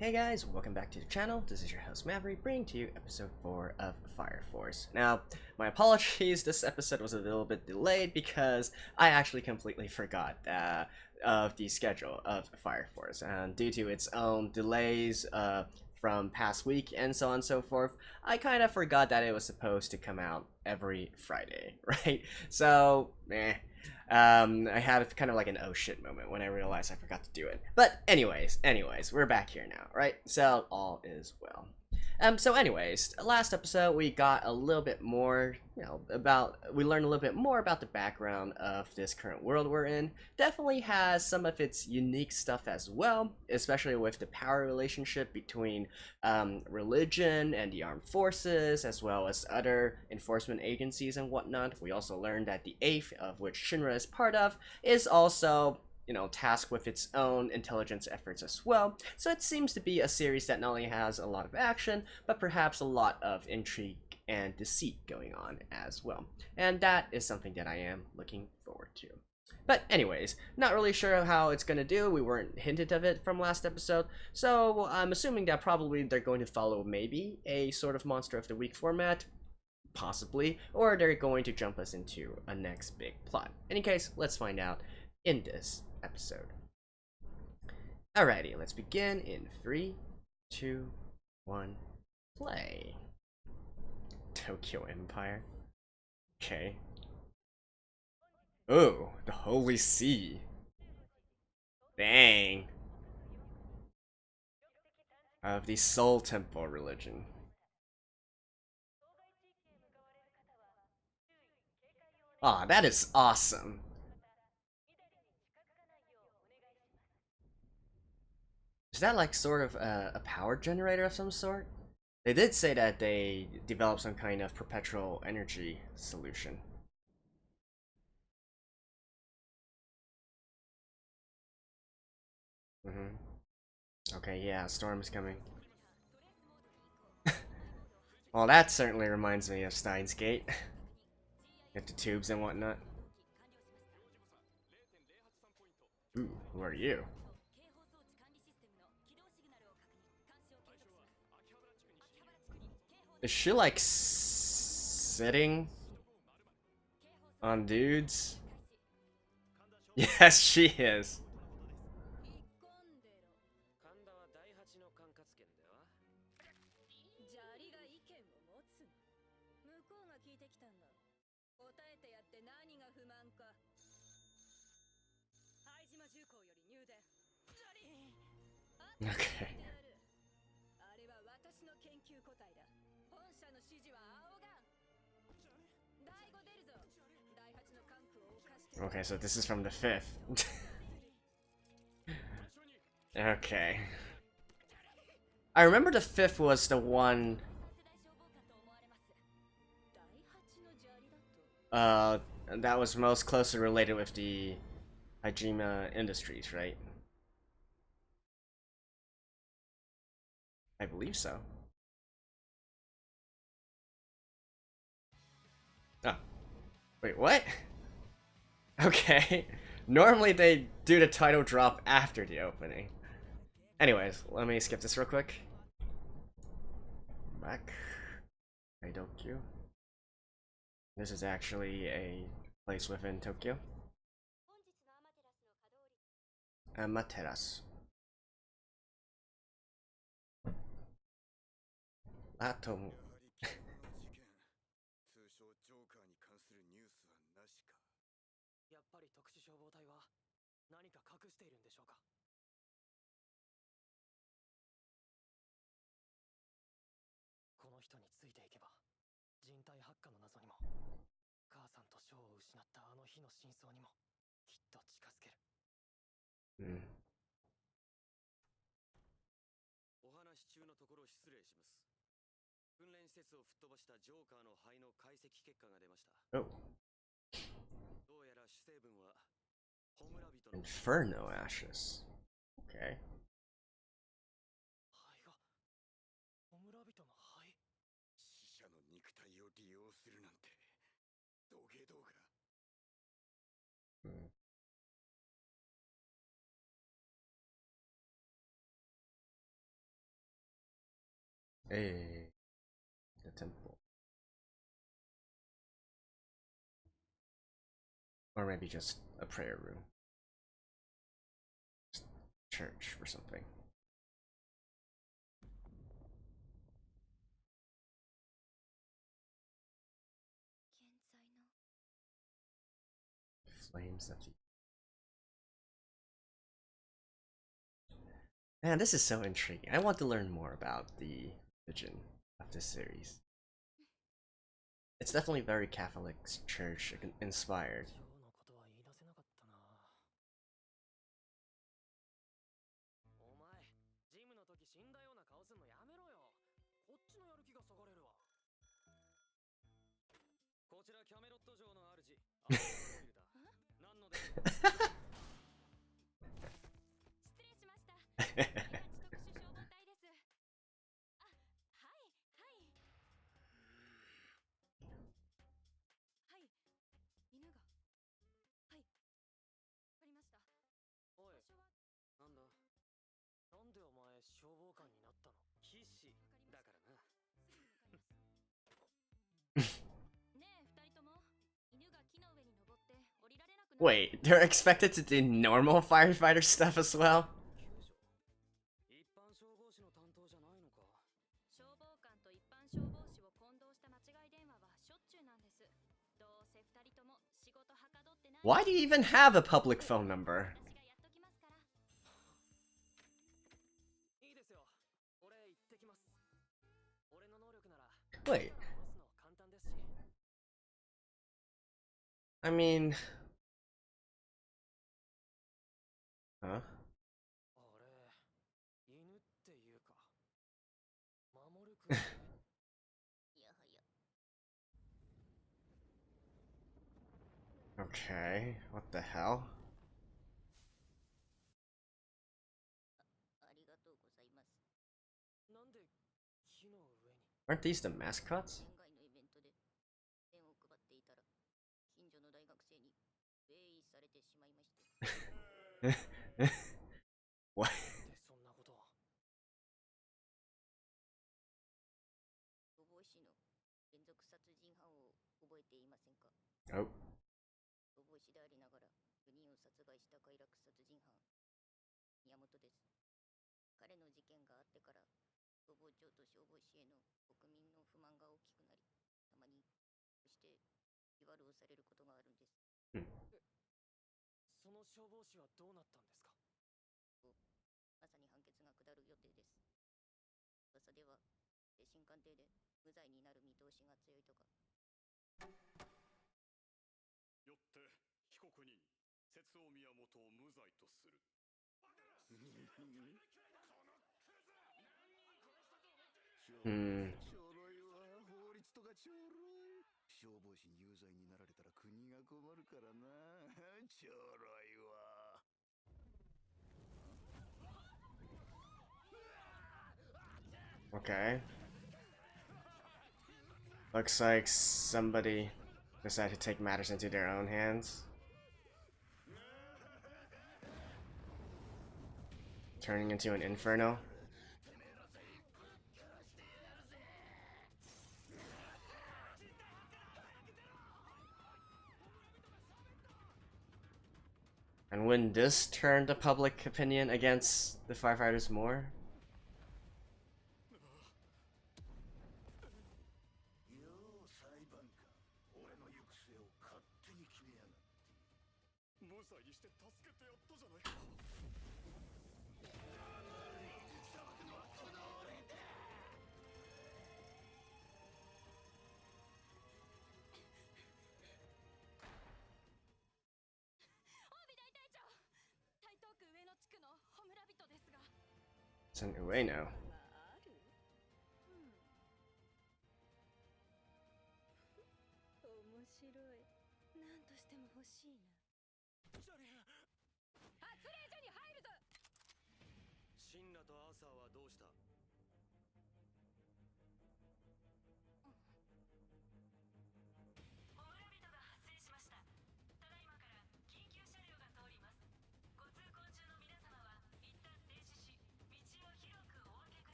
Hey guys, welcome back to the channel. This is your host Maverick, bringing to you episode 4 of Fire Force. Now, my apologies, this episode was a little bit delayed because I actually completely forgot of the schedule of Fire Force, and due to its own delays from past week and so on and so forth, I kind of forgot that it was supposed to come out every Friday, right? So, I had kind of like an oh shit moment when I realized I forgot to do it. But anyways, we're back here now, right? So all is well. So anyways, last episode we got a little bit more, we learned a little bit more about the background of this current world we're in. Definitely has some of its unique stuff as well, especially with the power relationship between religion and the armed forces, as well as other enforcement agencies and whatnot. We also learned that the 8th, of which Shinra is part of, is also tasked with its own intelligence efforts as well. So it seems to be a series that not only has a lot of action, but perhaps a lot of intrigue and deceit going on as well. And that is something that I am looking forward to. But anyways, not really sure how it's going to do. We weren't hinted of it from last episode. So I'm assuming that probably they're going to follow maybe a sort of Monster of the Week format. Possibly. Or they're going to jump us into a next big plot. In any case, let's find out in this episode. Alrighty, let's begin in 3, 2, 1, play. Tokyo Empire. Okay. Oh, the Holy See. Dang. Of the Soul Temple religion. Aw, that is awesome. Is that like sort of a power generator of some sort? They did say that they developed some kind of perpetual energy solution. Okay, yeah, storm is coming. Well, that certainly reminds me of Steins Gate. Get the tubes and whatnot. Ooh, who are you? Is she like sitting on dudes? Yes, she is. Okay. Okay, so this is from the 5th. Okay. I remember the 5th was the one that was most closely related with the Hajima Industries, right? I believe so. Oh. Wait, what? Okay. Normally they do the title drop after the opening. Anyways, let me skip this real quick. Back. Tokyo. This is actually a place within Tokyo. Amaterasu. Atom. やっぱり特殊消防隊は何か隠しているんでしょうか。この人についていけば人体発火の謎にも母さんとショーを失ったあの日の真相にもきっと近づける。お話し中のところ失礼します。訓練施設を吹っ飛ばしたジョーカーの肺の解析結果が出ました。Oh. どうやら主成分はホムラ人の Inferno ashes. Okay. 肺がホムラ人の肺。死者の肉体を利用するなんて土下動画。Hey, the temple. Or maybe just a prayer room. Just church or something. Flames of the... Man, this is so intriguing. I want to learn more about the religion of this series. It's definitely very Catholic Church inspired. Wait, they're expected to do normal firefighter stuff as well? Why do you even have a public phone number? Wait. I mean... Huh? Okay, what the hell? Aren't these the mascots? What? Oh. Hmm. Hmm. Okay. Looks like somebody decided to take matters into their own hands. Turning into an inferno. And wouldn't this turn the public opinion against the firefighters more? It's an Ueno.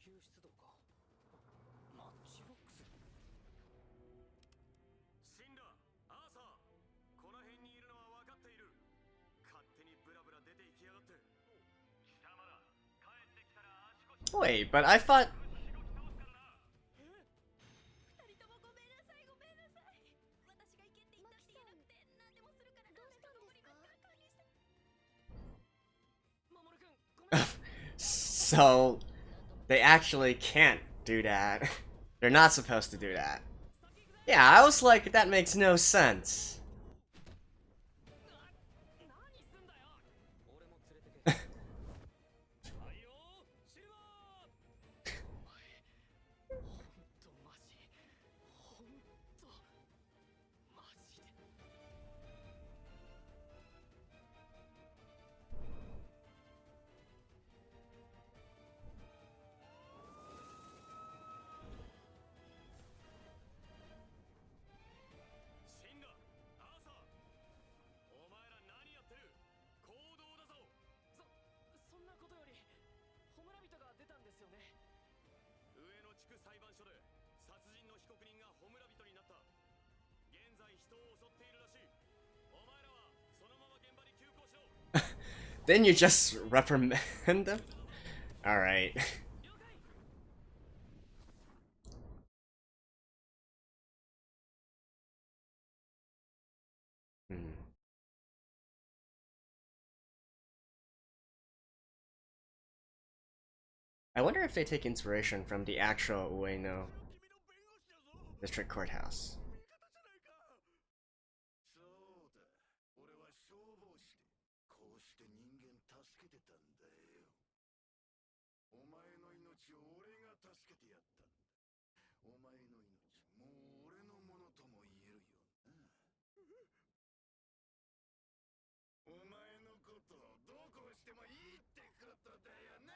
急出動か。マッチボックス。シンラ、アーサー、この辺にいるのは分かっている。勝手にブラブラ出て行きやがって。貴様ら、帰ってきたら足腰。 Wait, but I thought. 二人ともごめんなさいごめんなさい。私が行けって言ったって言えなくて何でもするからどうしたんですか。管理して。守君、ごめん。 So they actually can't do that. They're not supposed to do that. Yeah, I was like, that makes no sense. 何すんだよ。俺も連れてけ。はいよ、シルバー。お前、ほんとマジ。ほんとマジで。シンラ、アーサー、お前ら何やってる。行動だぞ。そんなことより、ホムラビトが出たんですよね。上野地区裁判所で殺人の被告人がホムラ人になった。現在人を襲っているらしい。お前らはそのまま現場に急行しろ。 Then you just reprimand them? Alright. 了解。Hmm. I wonder if they take inspiration from the actual Ueno District Courthouse. そうだ、俺は消防士でこうして人間助けてたんだよ。お前の命を俺が助けてやったんだ。お前の命、もう俺のものとも言えるよな。お前のことをどうこうしてもいいってことだよな。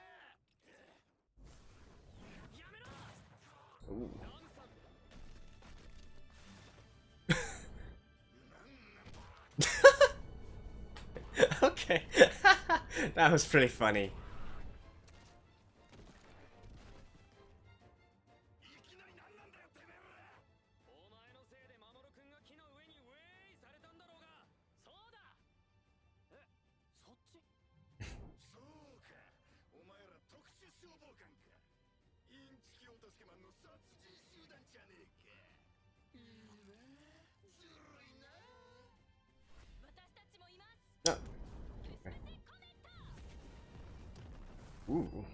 やめろ。 Ooh. ラムさん。 Okay. That was pretty funny. いきなり何なんだよてめえら。お前のせいでマモル君が木の上にウェイされたんだろうが。そうだ。え、そっち。そうか、お前ら特殊消防官か。インチキ落としけマンの殺人集団じゃねえか。いいな、ずるいな。私たちもいます。 Oh. Ooh.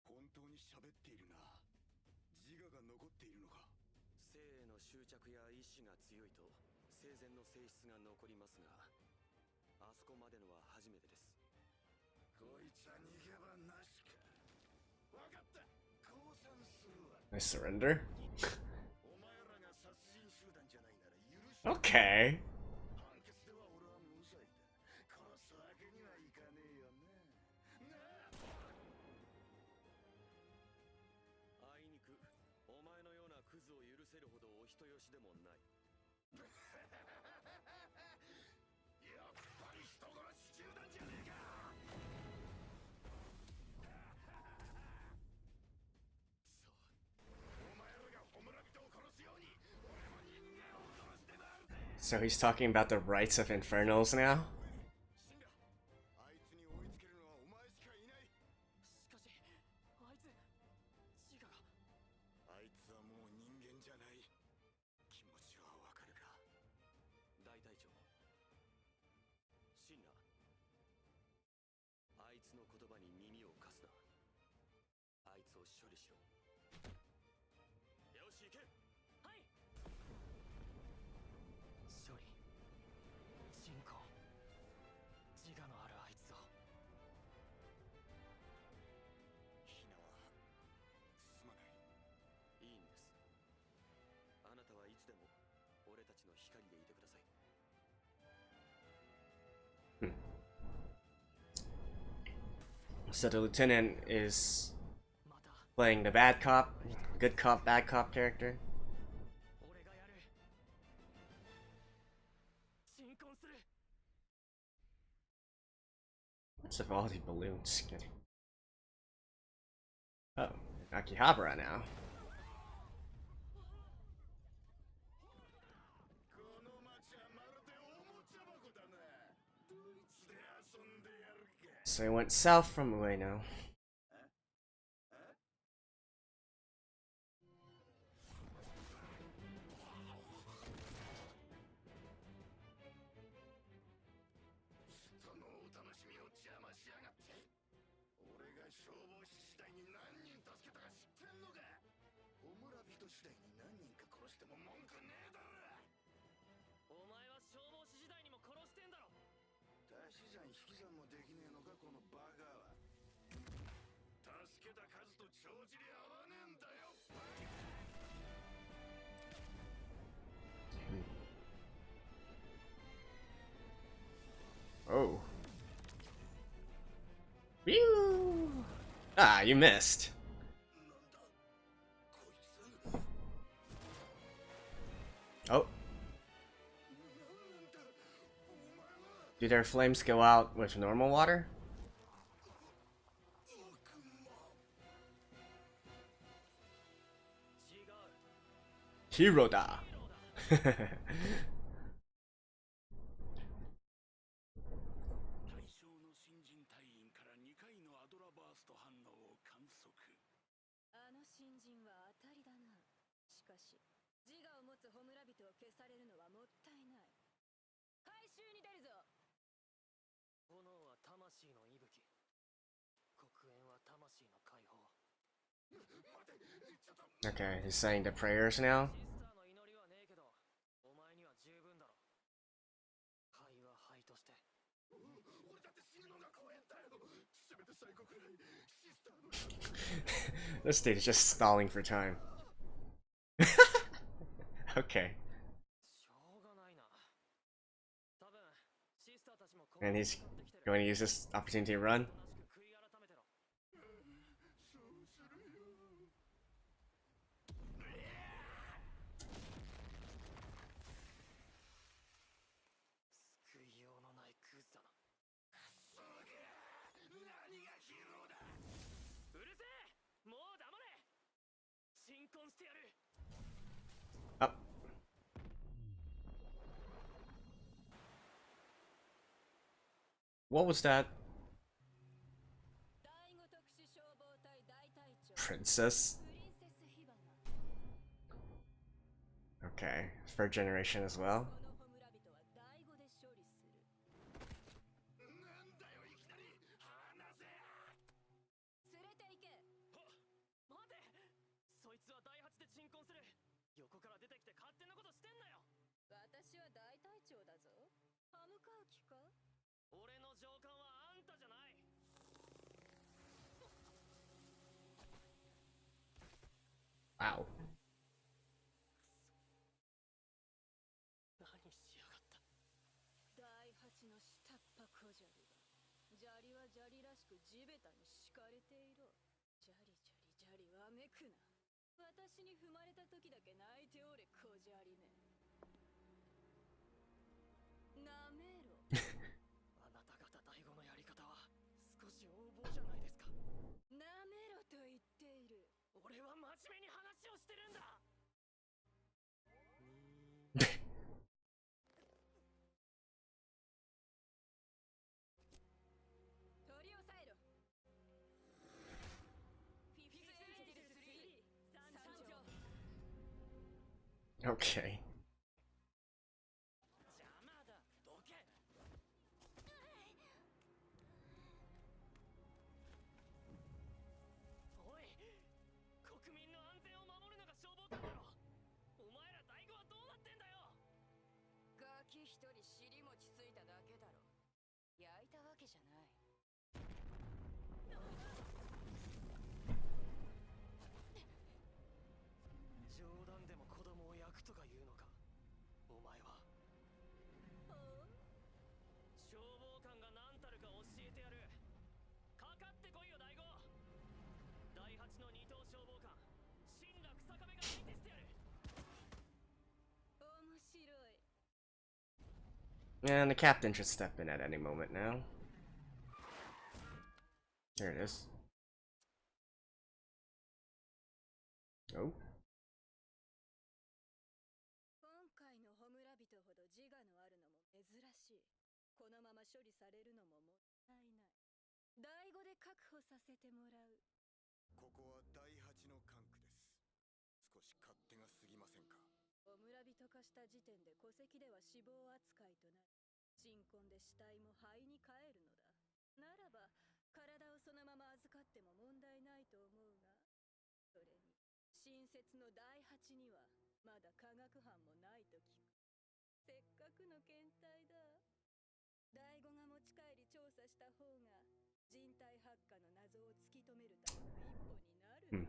本当に喋っているな。自我が残っているのか。生への執着や意志が強いと生前の性質が残りますが、あそこまでのは初めてです。こいつは逃げ場なしか。わかった、降参するわ。 I surrender? お前らが殺人集団じゃないなら許して。 Okay. 判決では俺は無罪だ。殺すわけにはいかねえよな。なあ。あいにくお前のようなクズを許せるほどお人よしでもない。やっぱり人殺し集団じゃねえか。お前らがホムラ人を殺すように俺も人間を殺してなるぜ。 So he's talking about the rights of infernals now? 死んだ。あいつに追いつけるのはお前しかいない。しかしあいつ自我が。あいつはもう人間じゃない。気持ちはわかるか。大隊長、シンナ、あいつの言葉に耳を貸すな。あいつを処理しろ。よし行け。はい。処理、鎮魂、自我のあるあいつを。ヒナはすまない。いいんです。あなたはいつでも俺たちの光でいてください。 So the lieutenant is また playing the bad cop, good cop, bad cop character. 俺がやる。鎮魂する。 What's with all the balloons? Kidding. Oh, Akihabara now. この町はまるでおもちゃ箱だな。ドイツで遊んでやるか。 So he went south from Ueno. そのお楽しみを邪魔しやがって。俺が消防士時代に何人助けたか知ってんのか。お村人時代に何人か殺しても文句ねえだろ。お前は消防士時代にも殺してんだろ。足し算引き算もできねえのかこのバカは。助けた数と帳尻合わねえんだよ。 Oh. Pew! Ah, you missed. Oh. Do their flames go out with normal water? Hiroda. 対象の新人隊員から2回のアドラバースト反応を観測。あの新人は当たりだな。しかし自我を持つホムラ人を消されるのはもったいない。回収に出るぞ。炎は魂の息吹。黒煙は魂の解放。 Okay, he's saying the prayers now. シスターの祈りはねえけど、お前には十分だろ。灰は灰として。俺だって死ぬのが怖えんだよ。せめて最後くらいシスターの。 This dude is just stalling for time. Okay. しょうがないな。多分シスターたちも And he's going to use this opportunity to run. 悔い改めてろ。そうするよ。救いようのないクズだな。そうか。何がヒーローだ。うるせえ。もう黙れ。鎮魂してやる。 Up. What was that? 第五特殊消防隊大隊長 Princess? プリンセスヒバナ。 Okay, third generation as well. このホムラ人は第五で処理する。なんだよいきなり。話せ。連れて行け。待て。そいつは第八で鎮魂する。横から出てきて勝手なことしてんなよ。私は大隊長だぞ。歯向かう気か。俺の上官はあんたじゃない。 Wow. 何しやがった。第八の下っ端小砂利だ。砂利は砂利らしく地べたに敷かれていろ。ジャリジャリジャリわめくな。私に踏まれた時だけ泣いておれ小砂利め。なめろ。あなた方第五のやり方は少し横暴じゃないですか。なめろと言っている。俺は真面目に話をしてるんだ。取り押さえろ。フィフスエンジェル3参上。 Okay. 邪魔だ。どけ。おい、国民の安全を守るのが消防官だろ。お前ら第五はどうなってんだよ。ガキ一人尻餅ついただけだろ。焼いたわけじゃない。冗談でも子供を焼くとか言うのか。お前は。消防官が何たるか教えてやる。かかってこいよ第五。第八の二等消防官新楽坂部が相手してやる。面白い。 And the captain should step in at any moment now. There it is. Oh. 今回のホムラ人ほど自我のあるのも珍しい。このまま処理されるのももったいない。第5で確保させてもらう。ここは第8の管区です。少し勝手が過ぎませんか。ホムラ人化した時点で戸籍では死亡扱いとなり、新婚で死体も灰に帰るのだ。ならば体をそのまま預かっても問題ないと思うが、それに新設の第8にはまだ科学班もないと聞く。せっかくの検体だ。第5が持ち帰り調査した方が人体発火の謎を突き止めるための一歩になるだろう。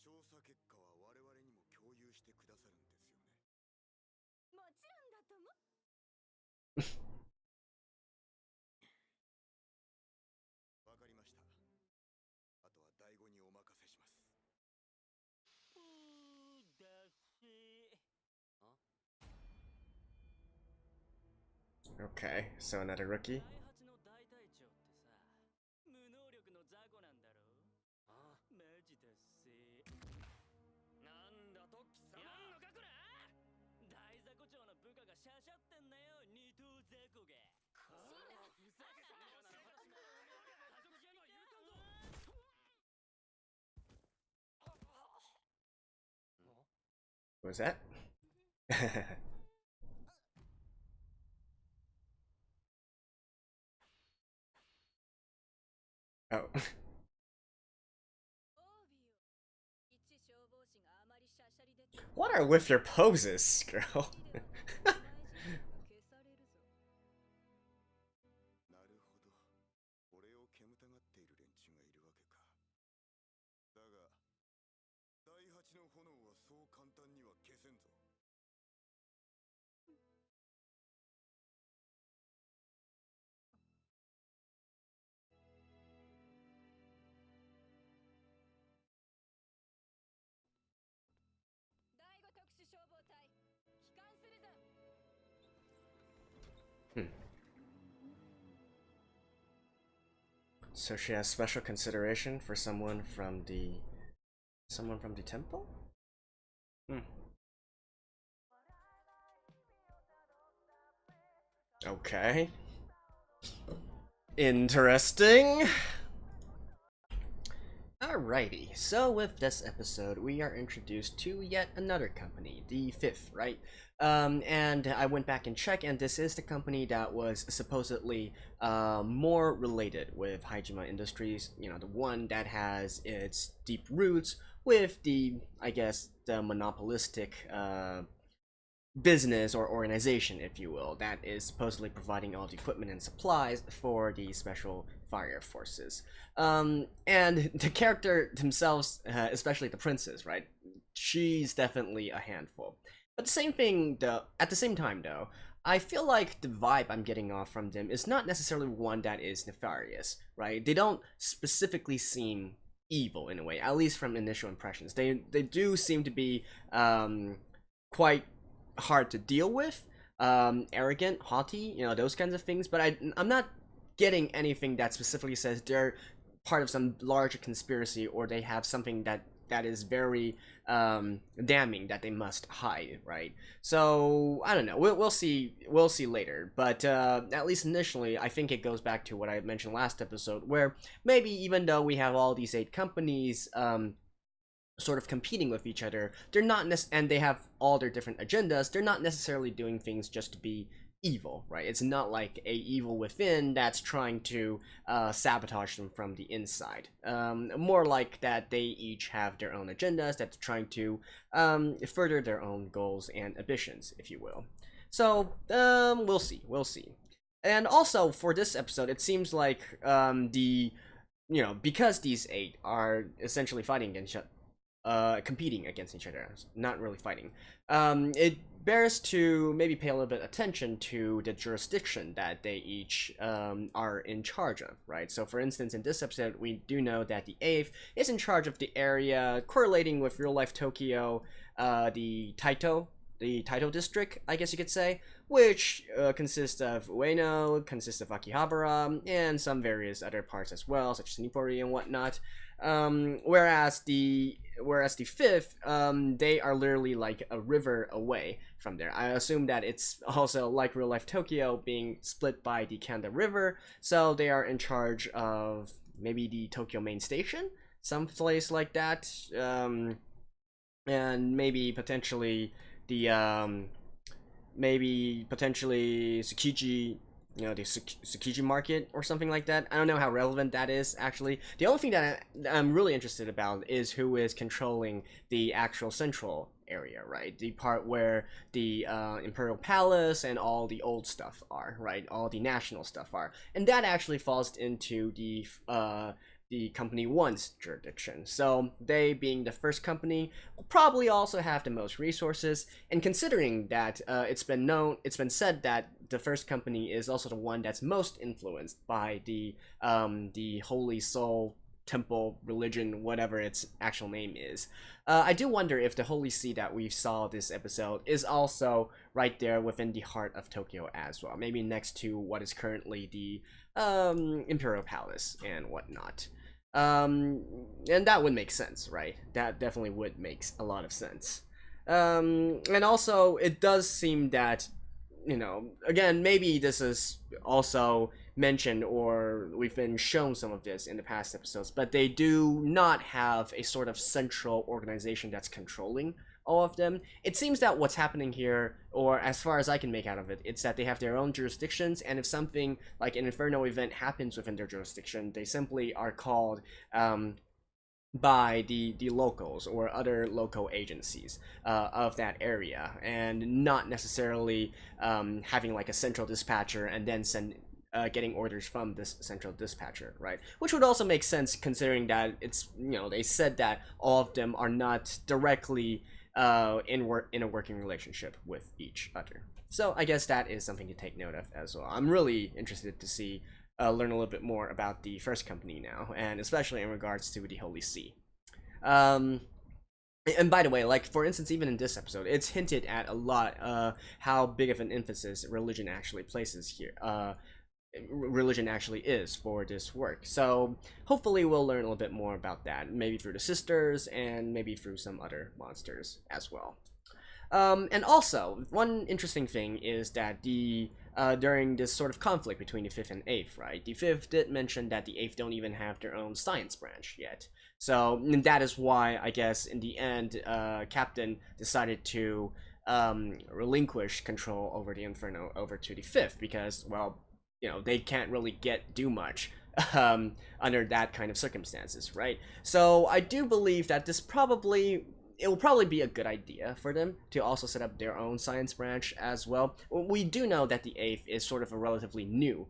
調査結果は我々にも共有してくださるんですよね。もちろんだとも。わかりました。あとは第5にお任せします。だし。Okay, so another rookie. 第8の大隊長ってさ、無能力の雑魚なんだろう。ああ、マジだっせ。なんだと貴様。やんのかこら。大雑魚長の部下がしゃしゃってんだよ、二頭雑魚が。ふざけてねえよなら私も家族試合には許さんぞ。What was that? Oh. オービオ。一消防士があまりしゃしゃり出て。 What are with your poses, girl? 消されるぞ。なるほど。俺を煙たがっている連中がいるわけか。だが、第8の炎はそう簡単には消せんぞ。第5特殊消防隊、帰還するぞ。 So she has special consideration for someone from the temple? Okay. Interesting. Alrighty, so with this episode, we are introduced to yet another company, the fifth, right? And I went back and checked, and this is the company that was supposedly more related with Hajima Industries, you know, the one that has its deep roots with the, I guess, the monopolistic business or organization, if you will, that is supposedly providing all the equipment and supplies for the special fire forces. And the character themselves, especially the princess, right? She's definitely a handful. But the same thing, though, at the same time, though, I feel like the vibe I'm getting off from them is not necessarily one that is nefarious, right? They don't specifically seem evil in a way, at least from initial impressions. They do seem to be quite hard to deal with, arrogant, haughty, you know, those kinds of things. But I'm not getting anything that specifically says they're part of some larger conspiracy or they have something that is very damning that they must hide, right? So I don't know. We'll see later. But at least initially, I think it goes back to what I mentioned last episode, where maybe even though we have all these 8 companies sort of competing with each other, they're not and they have all their different agendas, they're not necessarily doing things just to be evil, right? It's not like a evil within that's trying to sabotage them from the inside. More like that they each have their own agendas that's trying to further their own goals and ambitions, if you will. So we'll see. And also for this episode, it seems like because these 8 are essentially fighting against competing against each other, not really fighting, it bears to maybe pay a little bit attention to the jurisdiction that they each are in charge of, right? So for instance, in this episode, we do know that the 8th is in charge of the area correlating with real life Tokyo, the Taito the title district, I guess you could say, which consists of Ueno, consists of Akihabara, and some various other parts as well, such as Nippori and whatnot. Whereas the fifth, they are literally like a river away from there. I assume that it's also like real life Tokyo being split by the Kanda River, so they are in charge of maybe the Tokyo main station, some place like that, and maybe potentially the Tsukiji, the Tsukiji market or something like that. I don't know how relevant that is, actually. The only thing that I'm really interested about is who is controlling the actual central area, right? The part where the Imperial Palace and all the old stuff are, right? All the national stuff are. And that actually falls into the company one's jurisdiction. So they, being the first company, will probably also have the most resources. And considering that it's been said that the first company is also the one that's most influenced by the Holy Soul Temple religion, whatever its actual name is. I do wonder if the Holy See that we saw this episode is also right there within the heart of Tokyo as well. Maybe next to what is currently the Imperial Palace and whatnot. And that would make sense, right? That definitely would make a lot of sense. And also, it does seem that, again, maybe this is also mentioned or we've been shown some of this in the past episodes, but they do not have a sort of central organization that's controlling all of them. It seems that what's happening here, or as far as I can make out of it, it's that they have their own jurisdictions, and if something like an Inferno event happens within their jurisdiction, they simply are called by the locals or other local agencies of that area, and not necessarily having like a central dispatcher and then getting orders from this central dispatcher, right? Which would also make sense considering that it's, they said that all of them are not directly in a working relationship with each other. So I guess that is something to take note of as well. I'm really interested to see learn a little bit more about the first company now, and especially in regards to the Holy See. And by the way, like for instance, even in this episode, it's hinted at a lot how big of an emphasis religion actually places here. Religion actually is for this work. So hopefully we'll learn a little bit more about that, maybe through the sisters and maybe through some other monsters as well. And also, one interesting thing is that during this sort of conflict between the 5th and 8th, right? The 5th did mention that the 8th don't even have their own science branch yet. So that is why, I guess, in the end, Captain decided to relinquish control over the Inferno over to the 5th because, well, they can't really do much under that kind of circumstances, right? So I do believe that it will probably be a good idea for them to also set up their own science branch as well. We do know that the 8th is sort of a relatively new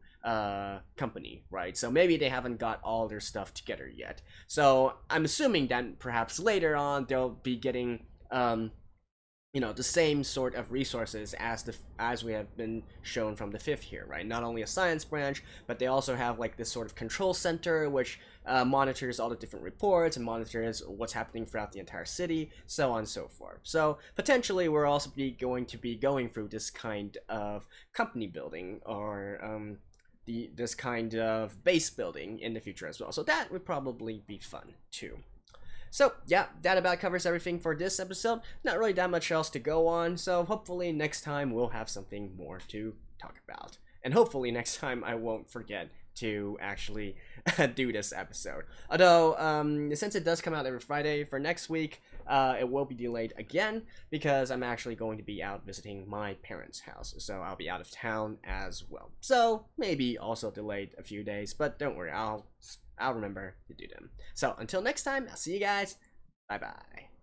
company, right? So maybe they haven't got all their stuff together yet. So I'm assuming that perhaps later on they'll be getting the same sort of resources as we have been shown from the 5th here, right? Not only a science branch, but they also have like this sort of control center which monitors all the different reports and monitors what's happening throughout the entire city, so on and so forth. So potentially we're also going to be going through this kind of company building or this kind of base building in the future as well. So that would probably be fun too. So yeah, that about covers everything for this episode. Not really that much else to go on, so hopefully next time we'll have something more to talk about. And hopefully next time I won't forget to actually do this episode. Although, since it does come out every Friday, for next week, it will be delayed again because I'm actually going to be out visiting my parents' house, so I'll be out of town as well. So maybe also delayed a few days, but don't worry, I'll remember to do them. So until next time, I'll see you guys. Bye bye.